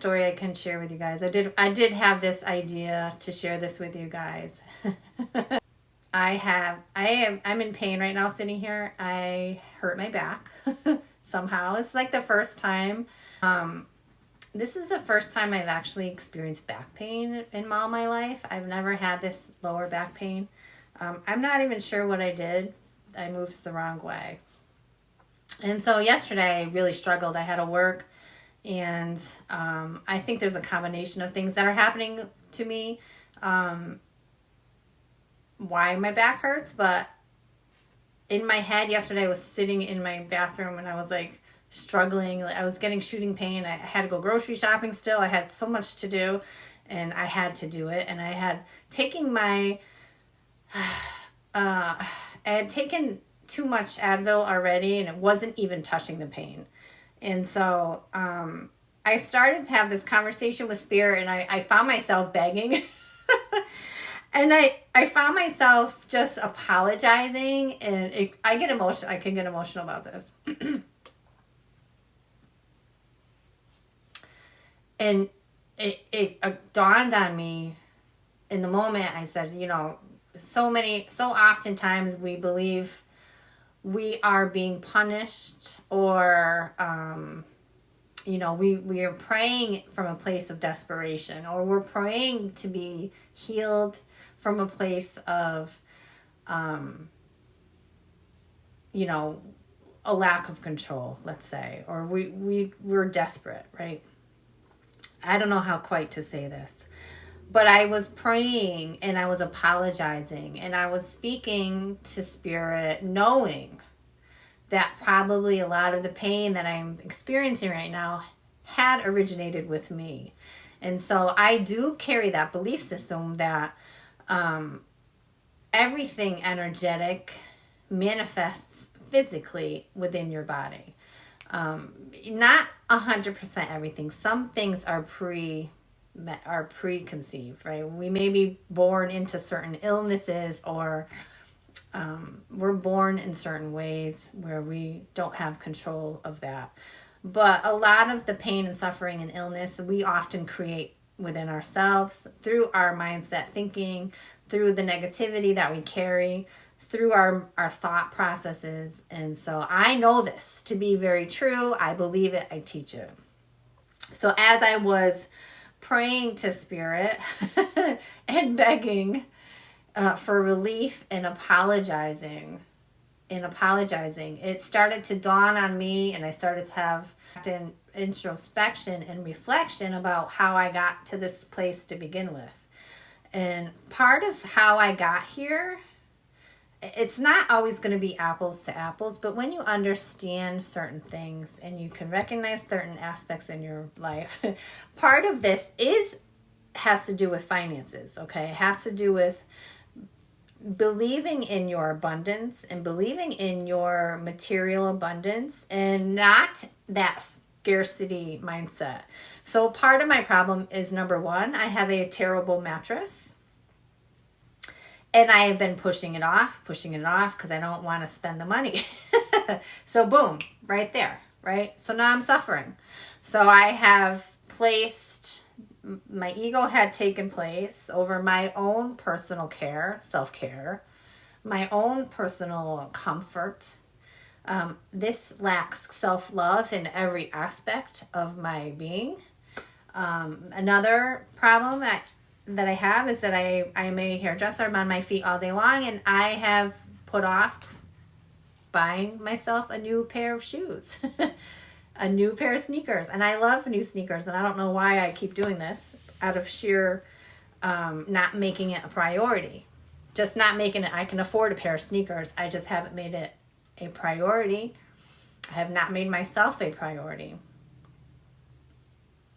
story I can share with you guys. I did have this idea to share this with you guys. I'm in pain right now sitting here. I hurt my back somehow. It's like the first time. This is the first time I've actually experienced back pain in all my life. I've never had this lower back pain. I'm not even sure what I did. I moved the wrong way. And so yesterday I really struggled. I had to work, and I think there's a combination of things that are happening to me. Why my back hurts, but in my head yesterday I was sitting in my bathroom and I was like struggling. I was getting shooting pain. I had to go grocery shopping still. I had so much to do and I had to do it. And I had taken I had taken too much Advil already and it wasn't even touching the pain. And so I started to have this conversation with Spirit, and I found myself begging. And I found myself just apologizing, and I get emotional. I can get emotional about this. And it dawned on me in the moment. I said, so oftentimes we believe we are being punished, or we are praying from a place of desperation, or we're praying to be healed from a place of a lack of control, let's say, or we're desperate, right? I don't know how quite to say this, but I was praying and I was apologizing and I was speaking to Spirit, knowing that probably a lot of the pain that I'm experiencing right now had originated with me. And so I do carry that belief system that everything energetic manifests physically within your body. Not 100% everything. Some things are preconceived, right? We may be born into certain illnesses, or we're born in certain ways where we don't have control of that. But a lot of the pain and suffering and illness we often create within ourselves through our mindset thinking, through the negativity that we carry, through our thought processes. And so I know this to be very true. I believe it. I teach it. So as I was praying to Spirit and begging for relief and apologizing, it started to dawn on me, and I started to have an introspection and reflection about how I got to this place to begin with. And part of how I got here, it's not always going to be apples to apples, but when you understand certain things and you can recognize certain aspects in your life, part of this has to do with finances, okay? It has to do with believing in your abundance and believing in your material abundance and not that scarcity mindset. So part of my problem is, number one, I have a terrible mattress. And I have been pushing it off because I don't want to spend the money. So boom, right there, right? So now I'm suffering. So I have my ego had taken place over my own personal care, self-care, my own personal comfort. This lacks self-love in every aspect of my being. Another problem that I have is that I'm a hairdresser. I'm on my feet all day long, and I have put off buying myself a new pair of shoes, a new pair of sneakers. And I love new sneakers, and I don't know why I keep doing this out of sheer not making it a priority. Just not making it. I can afford a pair of sneakers. I just haven't made it a priority. I have not made myself a priority.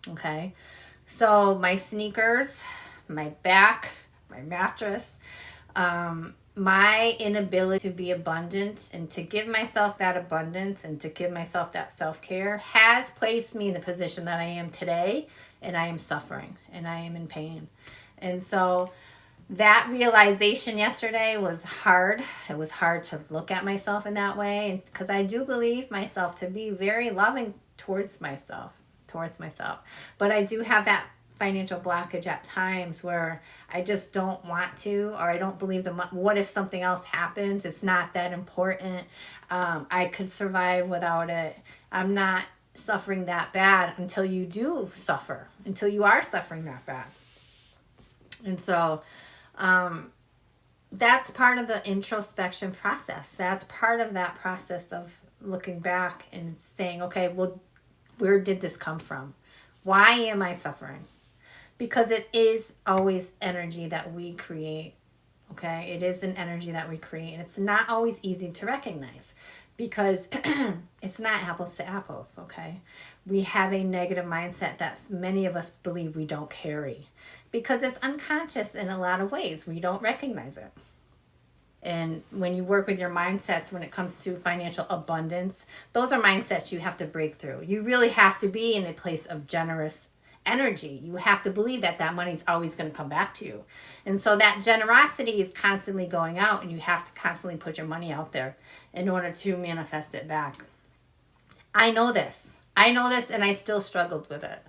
Okay. So my sneakers, my back, my mattress, my inability to be abundant and to give myself that abundance and to give myself that self-care has placed me in the position that I am today, and I am suffering and I am in pain. And so that realization yesterday was hard. It was hard to look at myself in that way, because I do believe myself to be very loving towards myself, towards myself. But I do have that financial blockage at times where I just don't want to, or I don't believe what if something else happens? It's not that important. I could survive without it. I'm not suffering that bad until you do suffer, until you are suffering that bad. And so that's part of the introspection process. That's part of that process of looking back and saying, okay, well, where did this come from? Why am I suffering? Because it is always energy that we create. Okay, it is an energy that we create, and it's not always easy to recognize because it's not apples to apples. Okay, we have a negative mindset that many of us believe we don't carry because it's unconscious in a lot of ways. We don't recognize it. And when you work with your mindsets when it comes to financial abundance, those are mindsets you have to break through. You really have to be in a place of generous energy. You have to believe that that money is always going to come back to you. And so that generosity is constantly going out, and you have to constantly put your money out there in order to manifest it back. I know this, and I still struggled with it.